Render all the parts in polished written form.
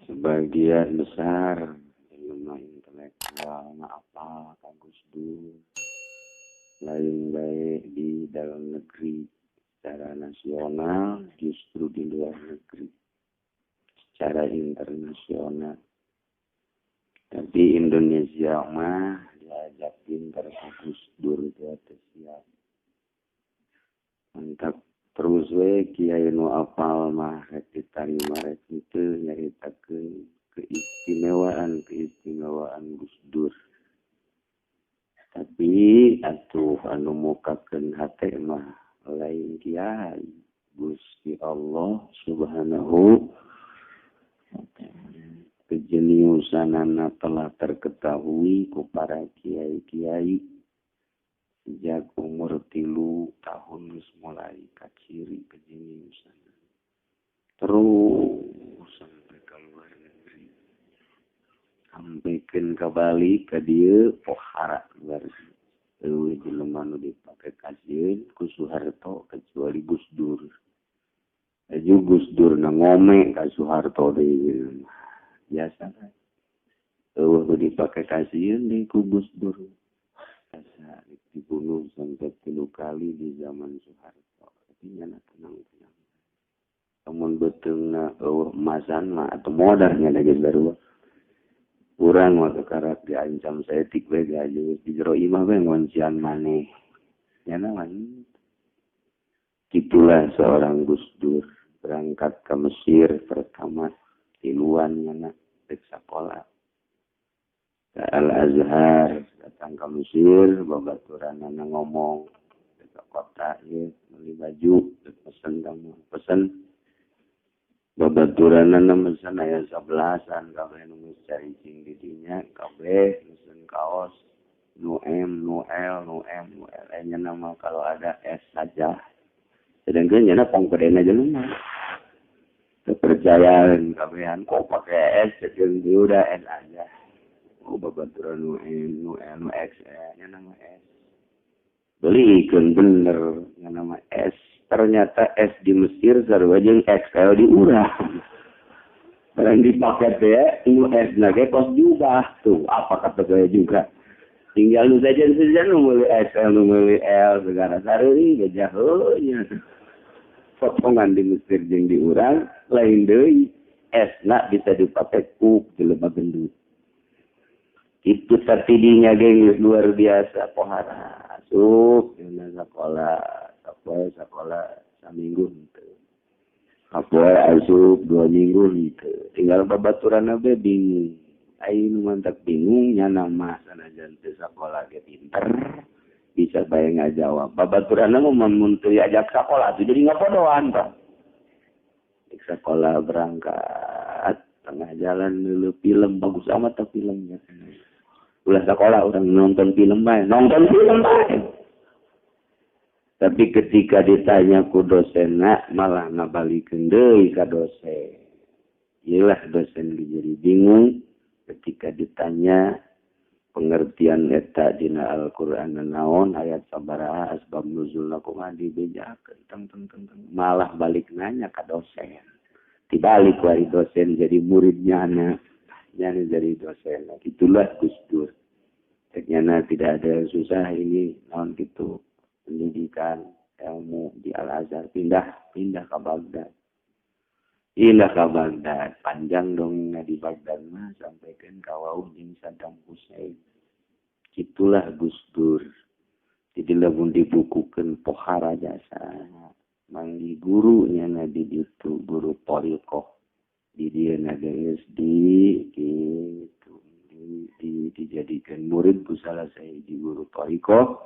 Sebagian besar ilmu intelektual apa Gus Dur lain baik di dalam negeri secara nasional, justru di luar negeri secara internasional. Tapi Indonesia mah diajak pinter Gus Dur itu atas siap. Mantap. Terus kiai nu apal mah rek ditarima rek itu nyaritakeun keistimewaan Gus Dur. Tapi atuh anu mukakeun hate mah lain kiai Gusti Allah Subhanahu wa ta'ala. Kejeniusanana telah terketahui ku para kiai-kiai sejak umur 3 tahun mulai kaciri kejeniusan. Terus sampai ke luar negeri. Sampaikan ke Bali ke dia pohara luar negeri. Jelema nu dipake kajian ku Soeharto kecuali Gus Dur. Aju Gus Dur na ngome ka Soeharto deui. Biasa kan. Dipake kajian deui ku Gus Dur. Asa dibunuh sampai 3 kali di zaman Soeharto. Tapi nyana tenang-tenang. Namun betulna emasan mah atau modalnya lagi baru. Kurang waktu karak diancam setik we gaji di jero imah we ngoncian maneh. Nyana man. Itulah seorang Gus Dur berangkat ke Mesir pertama tiluan nyana di sekolah. Al-Azhar datang ke Mesir, babaturan anak ngomong ke kota ya, beli baju, pesen kamu pesen. Babaturan anak pesen ayat 11-an, kabeh nunggu cari cing didinya, kabeh pesen kaos, nu M, nu L, nya nama kalau ada S saja. Sedangkan nyana pongkeden aja lu mah. Kepercayaan kabehan kok pakai S, jadi udah S aja. Babaturan nu L, nu X, nya nama S. Belikan bener, nya nama S. Ternyata S di Mesir sarua jeung XL di urang. Barang dipakai teh, nu S lagi kos juga. Tuh, apa kata saya juga. Tinggal nu saja nu meuli XL, nu meuli L, segala sareuing gajah heunya. Potongan di Mesir jeung di urang, lain deui. S-na bisa dipakai ku jelema gendut. Itu tertidinya geng luar biasa pohara asup dina sekolah saminggu gitu. Apoe asup 2 minggu gitu. Tinggal babaturan abe bingung. Aing mantap bingung nya nama sanajan teu sakola ge pinter bisa bae ngajawab. Babaturan mah mun teu ajak sakola tuh jadi ngapodoan Pak. Di sekolah berangkat tengah jalan dulu film bagus amat tuh filmnya. Ulah sekolah orang nonton film bae. Tapi ketika ditanya ku dosenna malah ngabalikeun deui ka dosen. Iyalah dosen jadi bingung ketika ditanya pengertian eta dina Al-Qur'an naon ayat sabaraha asbab nuzulna kumaha dibejakeun teng. Malah balik nanya ka dosen. Dibalik wari dosen jadi muridnya anak. Nyana jadi dosen. Itulah Gus Dur. Ternyata tidak ada yang susah ini. Namun gitu. Pendidikan ilmu di Al-Azhar. Pindah ke Baghdad. Panjang dong di Baghdad mah. Sampaikan kawau jeung Saddam Hussein. Itulah Gus Dur. Jadi lamun dibukukan pohara jasa. Manggi gurunya di itu. Guru Thariqah. Di dia nagayas gitu dijadikan murid salah saya di guru Thariqah.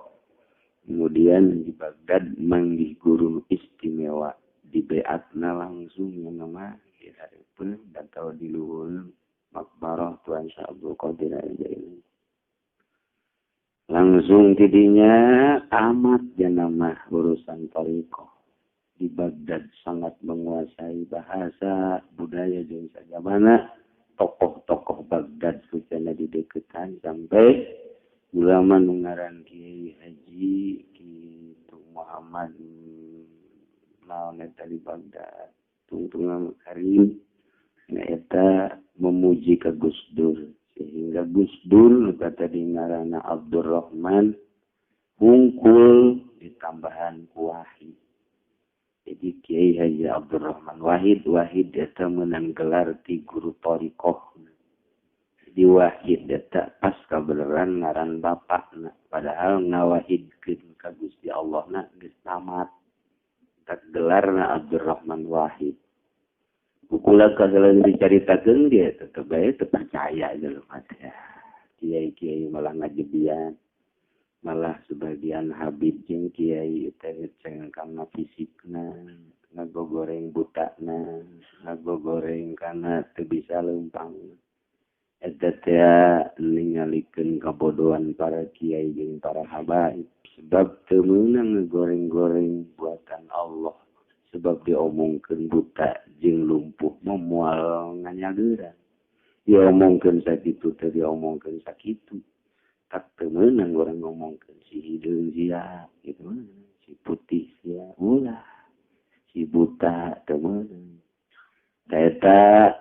Kemudian di Baghdad manggih guru istimewa di beatna langsung yang nama diharapkan atau di luhur makbarah Tuan Syah Abdul Qadir Al-Jailani. Langsung tidinya amat nama urusan Thariqah. Di Baghdad sangat menguasai bahasa, budaya dan sajabana. Tokoh-tokoh Baghdad sucana di deketan sampai ulama ngaran Kiai Haji Kitu Muhammad naon eta di Baghdad. Tungtungan Karim Eta memuji ke Gus Dur. Sehingga Gus Dur kata di ngaranna Abdurrahman hungkul ditambahan ku Wahid. Jadi Kiai Haji Abdurrahman Wahid eta menang gelar ti guru thariqah. Jadi Wahid eta pas kabeneran ngaran bapakna. Padahal ngawahidkeun ka Gusti Allahna geus tamat. Tak gelarna Abdurrahman Wahid. Kukula kagala dicaritakeun dia tetep bae teu percaya jeung mata. Kiai-kiai malah ngajebian. Malah sebagian Habib jeung kiai teh ceng kana fisikna, ngagogoreng butana, ngagogoreng kana teu bisa leumpang. Eta teh ningalikeun kabodohan para kiai jeung para habaib. Sebab teu meunang ngagoreng-goreng buatan Allah. Sebab diomongkeun buta jeung lumpuh moal nganyageuran. Diomongkeun sakitu teh diomongkeun sakitu. Tak teu meunang urang ngomongkeun si hideung sia gitu. Si putih sia ulah. Si buta teu meunang. Eta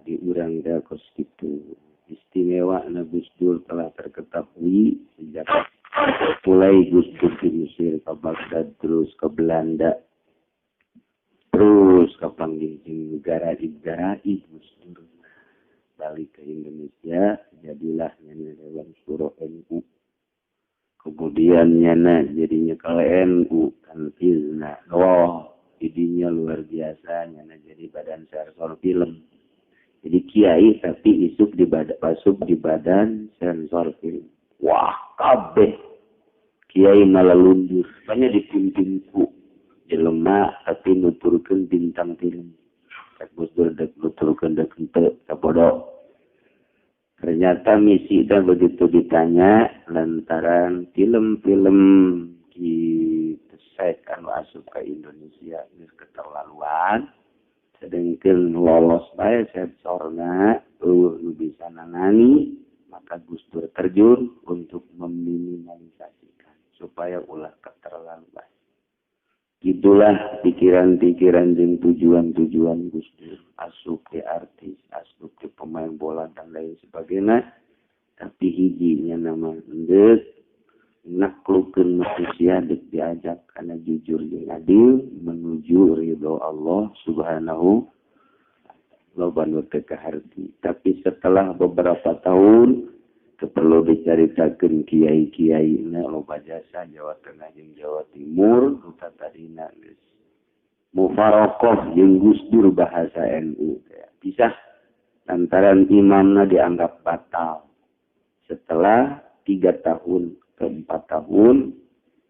di urang teh kos kitu. Istimewa Gus Dur telah terketahui sejak mulai Gus Dur di Mesir ke Baghdad terus ke Belanda. Terus kapanggih jeung negara-negara Gus Dur balik ke Indonesia, jadilah nyana Dewan Syuro NU. Kemudian nyana jadinya ke NU tanfizna. Wah, jadinya luar biasa nyana jadi badan sensor film. Jadi kiai tapi masuk di badan sensor film. Wah, kabeh kiai malah lundur. Banyak dipimpin ku jelema tapi nuturkeun bintang film. Cak Gus Dur dek nuturkeun dek henteu sabodo. Ternyata misi dan begitu ditanya lantaran film-film gitu anu asup ke Indonesia geus keterlaluan. Sedengkeun lolos bae sensorna nu bisa nangani, maka Gus Dur terjun untuk meminimalisasikan supaya ulah keterlaluan. Itulah pikiran-pikiran dan tujuan-tujuan Gus Dur. Asup ke artis, asup ke pemain bola dan lain sebagainya. Tapi hijinya nama endek. Naklukkan manusia dek diajak karena jujur dan adil. Menuju ridho Allah subhanahu. Loba nu teu kaharti. Tapi setelah beberapa tahun. Perlu dicaritakeun kiai-kiai na loba jasa Jawa Tengah jeung Jawa Timur nuta tadina geus mufaraqah jeung Gus Dur bahasa NU pisah lantaran imamna dianggap batal. Setelah 3 tahun ke 4 tahun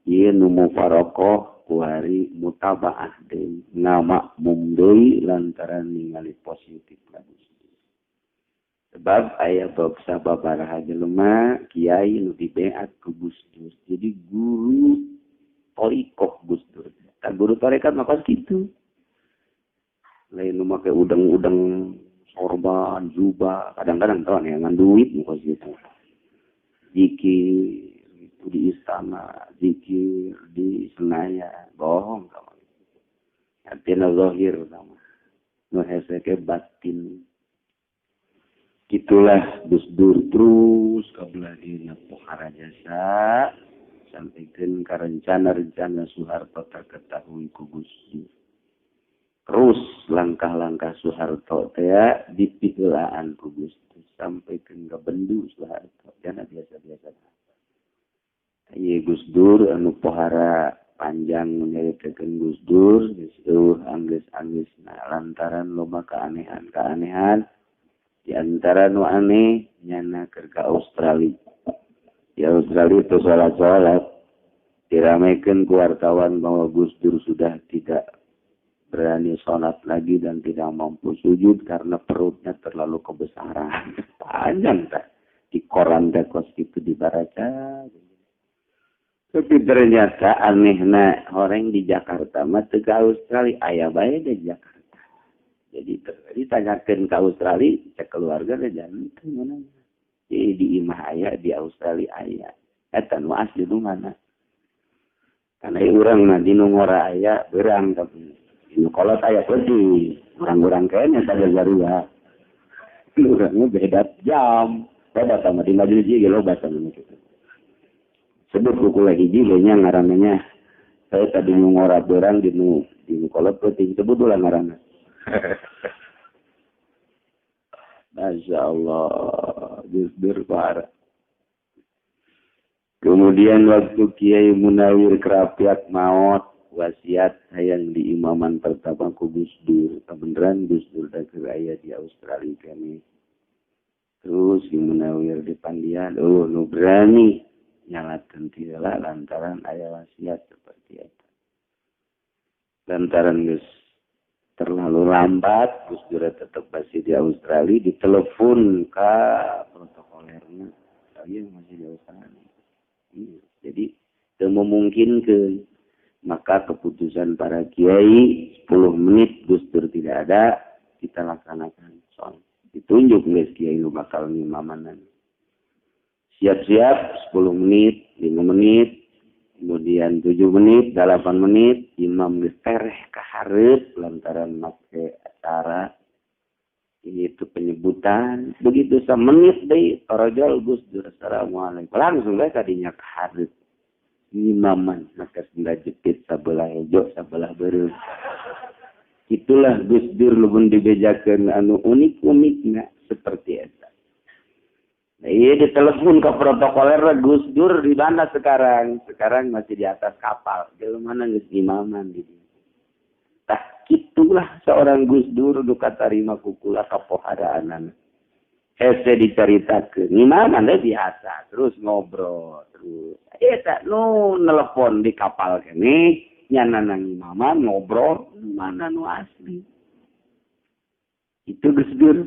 ieu nu mufaraqah ku hari mutabaah deui ngamakmum deui lantaran ningali positif lagi. Sebab ayah bab sababaraha jelema kiai nu dibeat ku Gus Dur. Jadi guru thariqah Gus Dur. Tak guru tarekat mah kitu. Lain nu make udang-udang sorban, jubah, kadang-kadang tahu nih ngan duit muka gitu. Zikir itu di istana, zikir di Senayan, bohong sama. Artinya zahir sama. Nu heseke batin. Itulah Gus Dur terus kabelahina pohara jasa sampaikan ke rencana-rencana Soeharto terketahui ku Gus Dur. Terus langkah-langkah Soeharto teh dipiheulaan ku Gus Dur sampaikan ke bendu Soeharto. Jangan biasa-biasa. Ieu Gus Dur anu pohara panjang nyaritakeun Gus Dur geus anggeus-anggeusna lantaran loba keanehan-keanehan. Di antara nu aneh nyana ke Australia. Di Australia itu salat-salat diramaikan ke wartawan bahwa Gus Dur sudah tidak berani sholat lagi dan tidak mampu sujud karena perutnya terlalu kebesaran. Panjang tak di koran dekos itu dibaca. Tapi ternyata anehna orang di Jakarta mah teu ke Australia aya bae di Jakarta. Jadi ditanyakan ke Australia, cek keluarga dan jangan itu mana. Jadi di imah ayah, di Australia ayah. Eta nu asli nu mana. Karena orang mah di ngora ayah berang tapi di kolot ayah pergi. Orang-orang kayaknya tak garua. Lurahnya beda jam. Beda sama di majelis juga lo bahasa gitu. Sebut buku lagi nya ngarananya. Saya tadi ngorab orang di kolot penting sebut ulah ngarannya. Masya Allah, Gus parah. Kemudian waktu Kiai Munawir Kerapiak maut, wasiat hayang di imaman pertama ku Gus Dur. Kebenaran Gus Dur dah keraya di Australia kami. Terus si Munawir di Pandian, nu berani nyalakan tidaklah lantaran ayah wasiat seperti itu. Lantaran Gus terlalu lambat, Gus Dur tetap masih di Australia, ditelepon ke protokolernya, saya masih di Australia. Jadi memungkinkan. Maka keputusan para kiai 10 menit Gus Dur tidak ada, kita laksanakan soal. Ditunjuk guys kiai lu bakal ngimamanan. Siap-siap 10 menit, 5 menit, kemudian 7 menit, 8 menit, imam geus tereh kahareup lantaran make acara itu penyebutan. Begitu semenit deui torojol Gus Dur assalamualaikum. Langsung we kadinya kahareup. Imaman maka sebelah jepit sebelah hejo sebelah beureum. Itulah Gus Dur lubun dibejakeun anu unik-unikna seperti eta. Nah, iya ditelepon ke protokoler Gus Dur di mana sekarang? Sekarang masih di atas kapal. Jelema geus imaman di dieu. Tah kitulah seorang Gus Dur duka tarima kukula kapoharaanana. Hese diceritakeun. Imaman biasa terus ngobrol terus. Eta nu nelpon di kapal kene nyanana imaman ngobrol mana nu asli. Itu Gus Dur.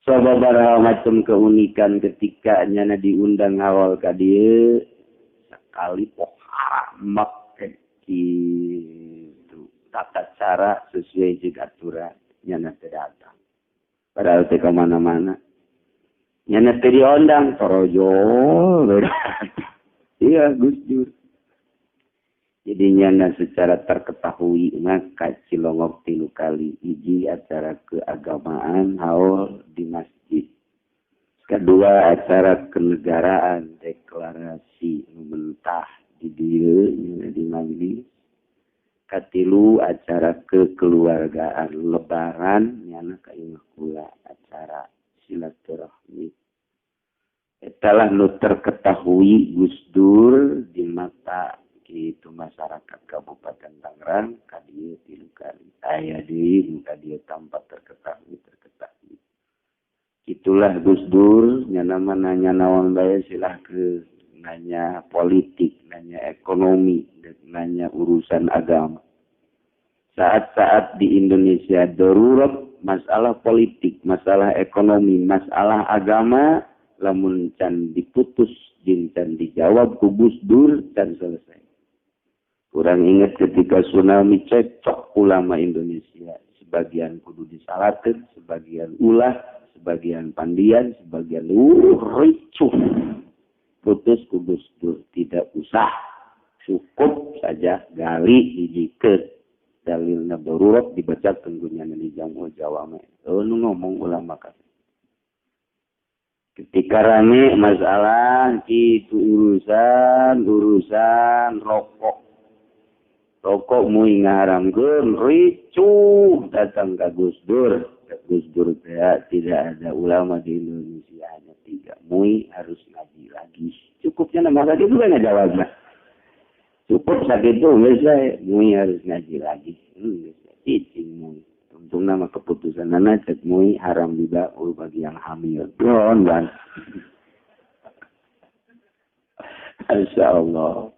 Sababaraha macam keunikan ketika nyana diundang awal ka dieu sekali pohara make kitu tata cara sesuai jeung aturan nyana teu datang. Padahal teh ka mana-mana. Nyana teh diundang torojol. Iya Gus Dur. Jadi nyana secara terketahui maka Cilongok 3 kali hiji acara keagamaan haul di masjid. Kedua acara kenegaraan deklarasi mentah di dieu di majelis. Katilu acara kekeluargaan lebaran nyana ka imah kula acara silaturahmi. Etalah nu terketahui Gus Dur di mata kitu masyarakat Kabupaten Tangerang ka dieu 3 kali. Aya deui ka dieu tampak terketahui. Itulah Gus Dur nyana nanya naon bae silahkeun nanya politik, nanya ekonomi, nanya urusan agama. Saat-saat di Indonesia darurat masalah politik, masalah ekonomi, masalah agama lamun can diputus jeung can dijawab ku Gus Dur can selesai. Kurang ingat ketika tsunami cecok ulama Indonesia, sebagian kudu disalakeun, sebagian ulah, sebagian pandian, sebagian ricuh. Putus ku Gus Dur tidak usah, cukup saja gali hijikeun dalilna darurat dibaca tenggunya di jamu Jawa mah. Nu ngomong ulama kan. Ketika rame masalah itu urusan rokok. Rokok mui ngaharamkeun ricuh datang ke Gus Dur. Gus Dur tidak ada ulama di Indonesia hanya 3. Mui harus ngaji lagi. Cukupnya nama sakit itu kan jawabnya. Cukup sakit itu selesai. Mui harus ngaji lagi. Cicing mui. Untung nama keputusan anak cek mui haram juga bagi yang hamil. Don ban. Masya Allah.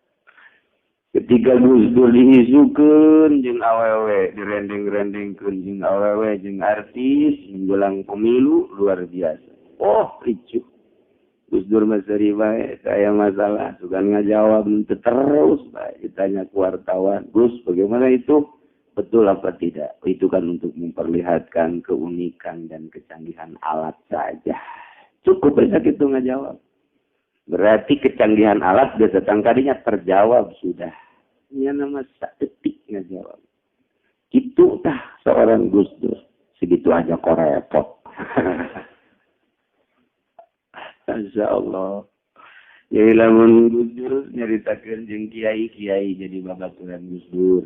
Ketika Gus Dur diisukeun jeung awewe, direndeng-rendengkeun jeung awewe jeung artis menjelang pemilu luar biasa. Oh, ricuh. Gus Dur mah seri bae, saya masalah sugan ngajawab terus bae ditanya ke wartawan. Gus, bagaimana itu? Betul apa tidak? Itu kan untuk memperlihatkan keunikan dan kecanggihan alat saja. Cukup aja gitu ngajawab. Berarti kecanggihan alat biasa tangkadinya terjawab sudah. Ini nama sedetik ngajawab. Itu tah seorang Gus Dur. Segitu Itu aja kok repot. Masya Allah. Ya lamun Gus Dur nyaritakeun jeung kiai-kiai jadi babaturan Gus Dur.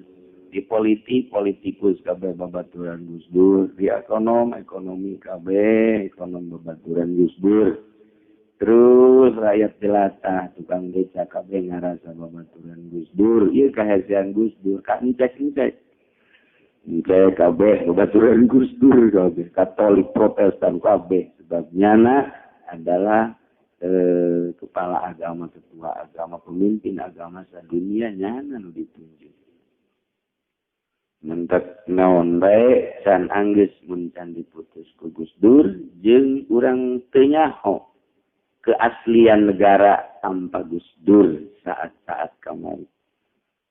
Di politik, politikus kabeh babaturan Gus Dur. Di ekonomi kabeh ekonom babaturan Gus Dur. Terus rakyat jelata, tukang beca kabeh ngarasa babaturan Gus Dur. Ieu kahasian Gus Dur, ka ngecek. Ngecek kabeh babaturan Gus Dur kabeh. Katolik, Protestan kabeh. Sebabnya adalah kepala agama, ketua agama, pemimpin agama sadunia nyana nu ditunjuk. Mentek naon bae can anggeus mun can diputus ku Gus Dur jeung urang teu nyaho keaslian negara tanpa Gus Dur saat-saat kamari.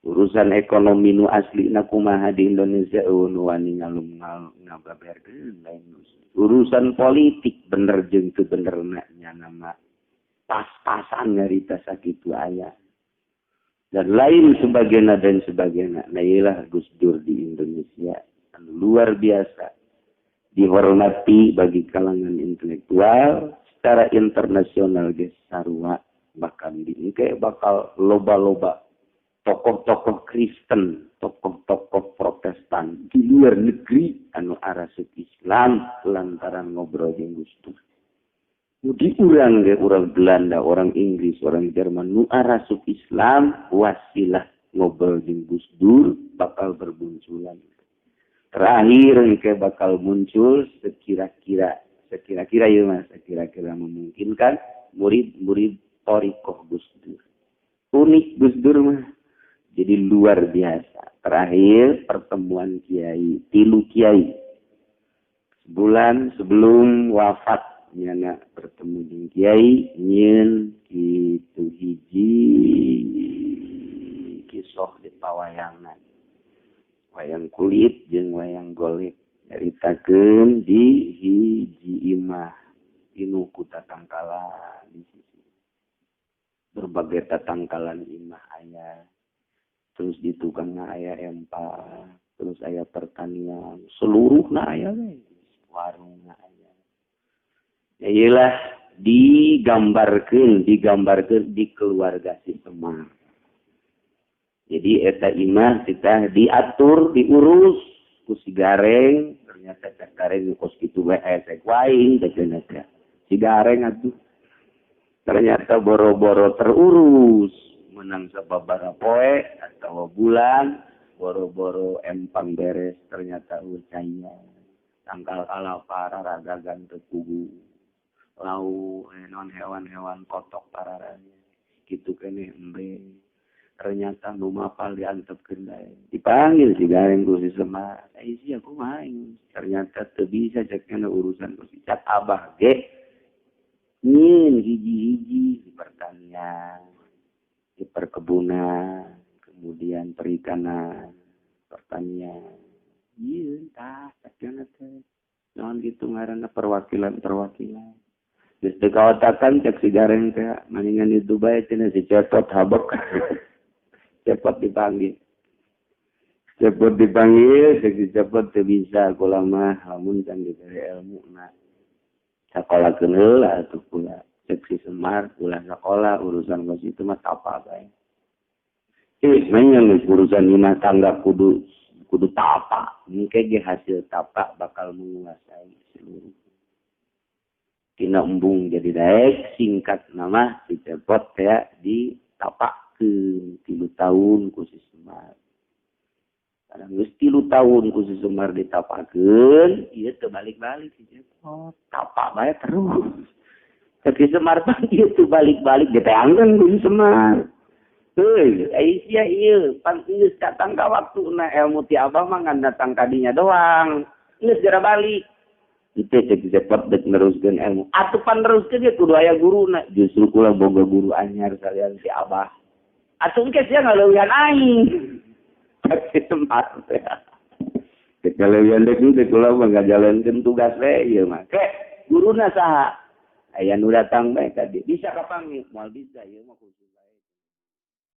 Urusan ekonomi nu aslina kumaha di Indonesia nu wani ngababerkeun lain urusan politik bener jeung teu benerna nyana mah pas-pasan nyarita sakitu aya. Dan lain sebagainya. Nah ialah Gus Dur di Indonesia. Luar biasa. Dihormati bagi kalangan intelektual. Secara internasional guys. Sarua. Bahkan bakal loba-loba. Tokoh-tokoh Kristen. Tokoh-tokoh Protestan. Di luar negeri. Anu arasuk Islam. Lantaran ngobrol dengan Gus Dur. Di orang Belanda, orang Inggris, orang Jerman, nu arasuk Islam, wasilah ngobrol jeung Gus Dur bakal berbunculan. Terakhir ke bakal muncul sekira-kira memungkinkan murid-murid Thariqah Gus Dur. Unik Gus Dur mah. Jadi luar biasa. Terakhir pertemuan kiai, 3 kiai. Sebulan sebelum wafat nyana bertemu dengan kiai nyen kitu hiji kisah di pawayangan wayang kulit jeung wayang golek nyaritakeun di hiji imah inu ku tatangkalan di sisi berbagai tatangkalan imah aya terus di tukangna aya empal terus aya pertanian seluruhna aya we warungna aya. Ialah digambarkan di keluarga si Semar. Jadi eta imah kita diatur, diurus ku si Gareng, ternyata cak Gareng kos kitu bae esek waing teh si Gareng atuh. Ternyata boro-boro terurus, menang sababaraha poe atau bulan, boro-boro empang beres ternyata caya. Tangkal kalapa raragagan teu pugu. Lau non hewan-hewan kotok pararanya gitu kene embe ternyata nu mapal diantepkeun dae dipanggil si Gareng ku si Semar si aku main ternyata teu bisa cek kana urusan ku si cak abah ge nyin hiji-hiji di pertanian di perkebunan kemudian perikanan pertanian ieu tah cak kana teh naon kitu ngaranna perwakilan geus teu kaotakan cek si Gareng teh maningan itu bae cenah si Cepot habek. Cepot dipanggil cek si Cepot teu bisa kula mah lamun can diberi ilmu na. Sakolakeun heula atuh kula. Cek si Semar kula sakola urusan kos itu mah tapa bae. Memang urusan imah tangga kudu tapa. Mungkin ge hasil tapa bakal menguasai seluruh. Tina embung jadi daek singkat nama si Cepot ya ditapakeun 3 tahun ku si Semar. Karena geus 3 tahun ku si Semar ditapakeun, ieu teu balik-balik si Cepot. Tapa bae terus. Si Semar teh ieu teu balik-balik diteangkeun ku si Semar. Heuh, sia ieu pan geus datang ka waktuna ilmu ti Abah mah ngan datang kadinya doang. Geus jara balik. Itu cek Cepot dek neruskeun ilmu. Atuh pan neruskeun ge kudu aya guruna. Justru kula boga guru anyar kalian si Abah. Atuh engke sia ngaleuwihan aing. Cek Semar teh. Cek ngaleuwihan dek kula mah ngajalankeun tugas we ieu mah. Ke guruna saha? Aya nu datang bae ka dieu. Bisa kapanggih? Moal bisa ieu mah kudu.